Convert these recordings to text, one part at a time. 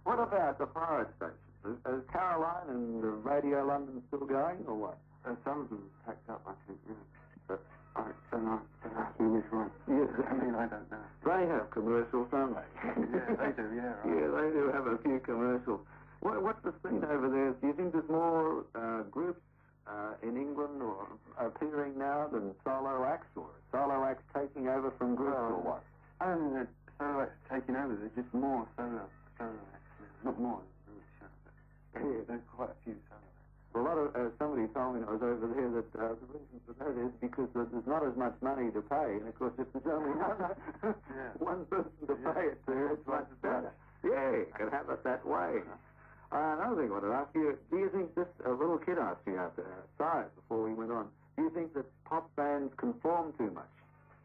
What about the pirate stations? Is Caroline and Radio London still going, or what? Some of them packed up, I think, yeah. But I don't know which one. Yes. I mean, I don't know. They have commercials, don't they? Yeah, they do, yeah. Right. Yeah, they do have a few commercials. What's the scene over there? Do you think there's more groups in England or appearing now than solo acts, or solo acts taking over from groups, or what? I don't think that solo acts taking over. There's just more solo acts now. Not more, but there's quite a few solo acts. A lot of somebody told me when I was over there that the reason for that is because there's not as much money to pay, and of course if there's only one person to pay it to, it's much better. Yeah, you can have it that way. Another thing I wanted to ask you, do you think this, a little kid asked me outside before we went on, do you think that pop bands conform too much?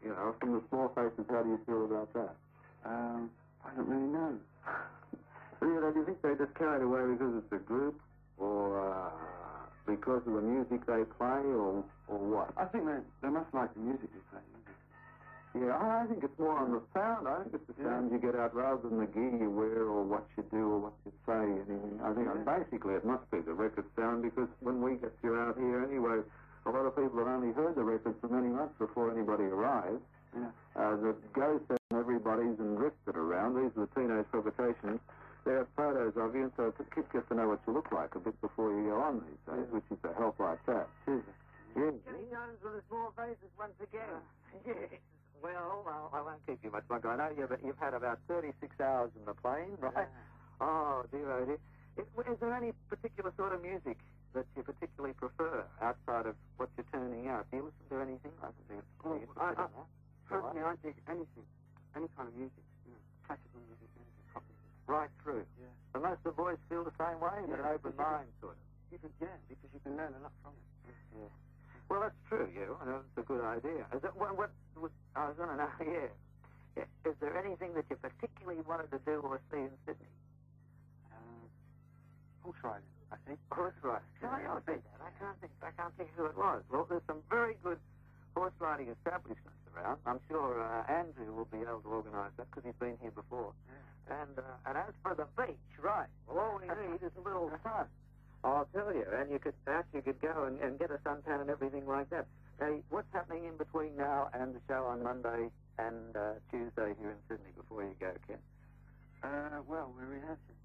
You know, from the Small Faces, how do you feel about that? I don't really know. Do you think they just carried away because it's a group, or because of the music they play, or what? I think they must like the music they play. Yeah, I think it's more on the sound. I think it's the sound you get out rather than the gear you wear or what you do or what you say. Anything. I think basically it must be the record sound, because when we get you out here anyway, a lot of people have only heard the record for many months before anybody arrives. Yeah. The ghost and everybody's and drifted around. These are the teenage publications. There are photos of you, and so the kids get to know what you look like a bit before you go on these days, which is a help like that. Yeah. Kenny Jones with the Small Faces once again. Yes. Well, I won't keep you much longer. I know you've had about 36 hours in the plane, right? Yeah. Oh, dear. Is there any particular sort of music that you particularly prefer outside of what you're turning out? Do you listen to anything? I don't think it's personally, I dig anything, any kind of music, classical music, pop music. Right through. Yeah. And most of the boys feel the same way, but an open mind, sort of. Because you can learn a lot from it. Yeah. Well, that's true, I know it's a good idea. Is it, what was, I was going to know, is there anything that you particularly wanted to do or see in Sydney? Horse riding, I think. Horse riding. No, I don't think that. I can't think who it was. Well, there's some very good horse riding establishments around. I'm sure Andrew will be able to organise that because he's been here before. Yeah. And as for the beach, right, well, all we need is a little sun. I'll tell you, and you could go and get a suntan and everything like that. Hey, what's happening in between now and the show on Monday and Tuesday here in Sydney before you go, Ken? Well, we're rehearsing.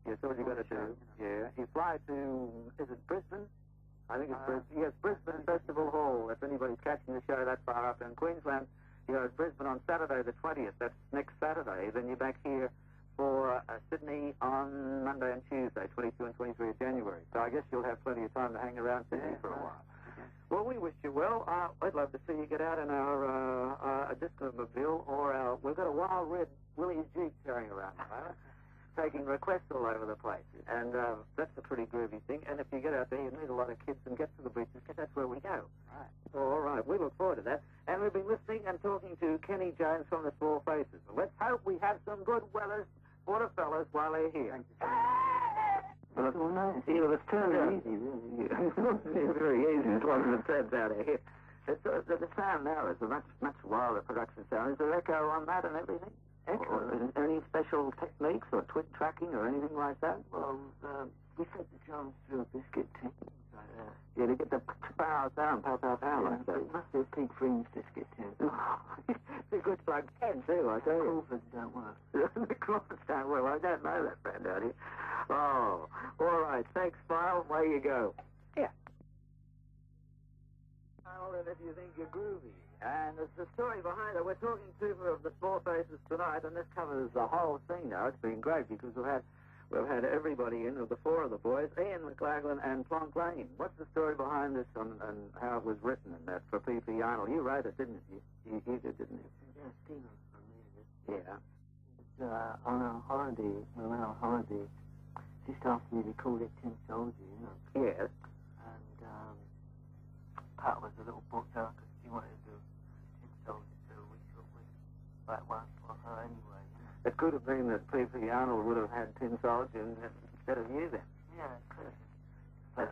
Yeah, so what you got to do? Yeah, you fly to, is it Brisbane? I think it's Brisbane. Yes, Brisbane Festival Hall. If anybody's catching the show that far up in Queensland, you're at Brisbane on Saturday the 20th. That's next Saturday. Then you're back here for Sydney on Monday and Tuesday, 22 and 23 of January. So I guess you'll have plenty of time to hang around Sydney for a while. Okay. Well, we wish you well. I'd love to see you get out in our disco-mobile, or we've got a wild red Willie's Jeep carrying around at the moment, taking requests all over the place. And that's a pretty groovy thing. And if you get out there, you meet a lot of kids and get to the beaches, because that's where we go. Right. All right. We look forward to that. And we've been listening and talking to Kenny Jones from the Small Faces. Let's hope we have some good weathers for the fellas while they're here. Thank you. Well, it's all nice. It's turned out easy, really. It's very easy. It's one of the turns out here. The sound now is a much wilder production sound. Is there echo on that and everything? Echo? Is there any special techniques or twig tracking or anything like that? Well, we set the drums through a biscuit tin. Yeah, to get the pow sound, pow like that. It must be a Pete Green's biscuit tin. It's a good plug pen too, I tell you. The Crawfords don't work. The Crawfords don't work. I don't know that band out here. Oh, all right. Thanks, Smile. Away you go. Yeah. And if you think you're groovy. And there's the story behind it. We're talking to the Small Faces tonight, and this covers the whole thing now. It's been great because we've had everybody in, of the four of the boys, Ian McLaglen and Plonk Lane. What's the story behind this and how it was written and that for P.P. Arnold? You wrote it, didn't you? You did, didn't you? Yeah, Stephen reading it. Yeah. On a holiday, we went on holiday, just asked me to call it Tin Soldier, you know. Yes. And Pat was a little booked out because she wanted to do Tin Soldier, so we thought we'd write one for her anyway, you know. It could have been that P.P. Arnold would have had Tin Soldier instead of you then. Yeah, it could have. But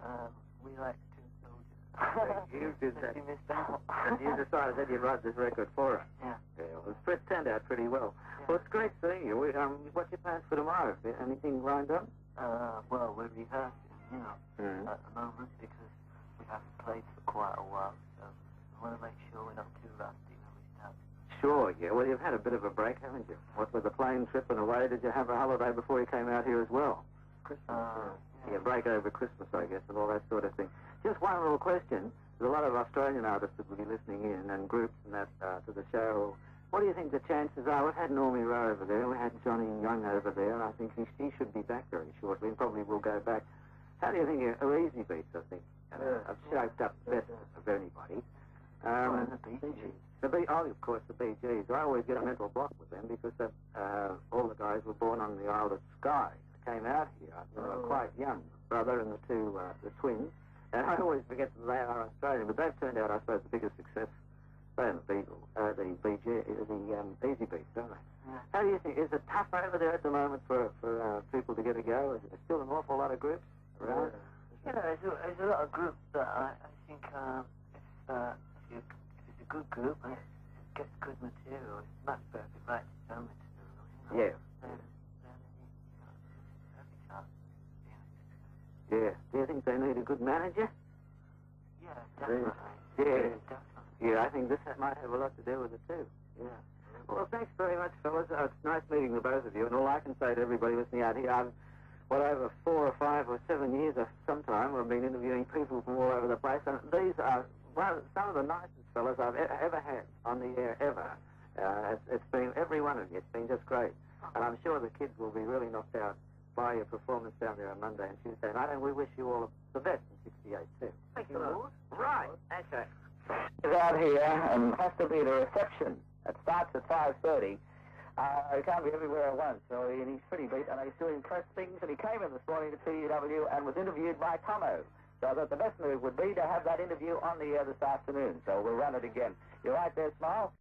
we liked Tin Soldier. You did that. She missed out. And you decided that you'd write this record for her. Yeah. Yeah, well, it turned out pretty well. Yeah. Well, it's great seeing you. What's your plans for tomorrow? Anything lined up? Well, we're rehearsing, you know, at the moment because we haven't played for quite a while, so we want to make sure we're not too rusty when we start. Sure, yeah. Well, you've had a bit of a break, haven't you? What with the plane trip and away, did you have a holiday before you came out here as well? Christmas. Yeah, break over Christmas, I guess, and all that sort of thing. Just one little question. There's a lot of Australian artists that will be listening in and groups and that to the show. What do you think the chances are? We've had Normie Rowe over there. We had Johnny Young over there. I think he should be back very shortly and probably will go back. How do you think Easy Beats, I think, have shaped up best of anybody? And the Bee Gees. Of course, the Bee Gees. I always get a mental block with them because all the guys were born on the Isle of Skye. They came out here. They were quite young, brother and the twins. And I always forget that they are Australian, but they've turned out, I suppose, the biggest success. They and the Easy Beats, don't they? Yeah. How do you think? Is it tough over there at the moment for people to get a go? Is there still an awful lot of groups around? You know, there's a lot of groups that I think if it's a good group and it gets good material, it's much better if it writes its own material. Yeah. Then Yeah. Do you think they need a good manager? Yeah, definitely. Yeah. Definitely. Yeah, I think this might have a lot to do with it too. Yeah. Well, thanks very much, fellas. It's nice meeting the both of you. And all I can say to everybody listening out here, I've, over 4 or 5 or 7 years or sometime, I've been interviewing people from all over the place. And these are some of the nicest fellas I've ever had on the air, ever. It's been, every one of you, it's been just great. And I'm sure the kids will be really knocked out by your performance down there on Monday and Tuesday night. And we wish you all the best in 68 too. Thank you, Lord. Right. Okay. He's out here and has to be at a reception. It starts at 5:30. He can't be everywhere at once, so he's pretty beat, and he's doing press things, and he came in this morning to TUW and was interviewed by Tomo. So I thought the best move would be to have that interview on the air this afternoon, so we'll run it again. You right there, Smile?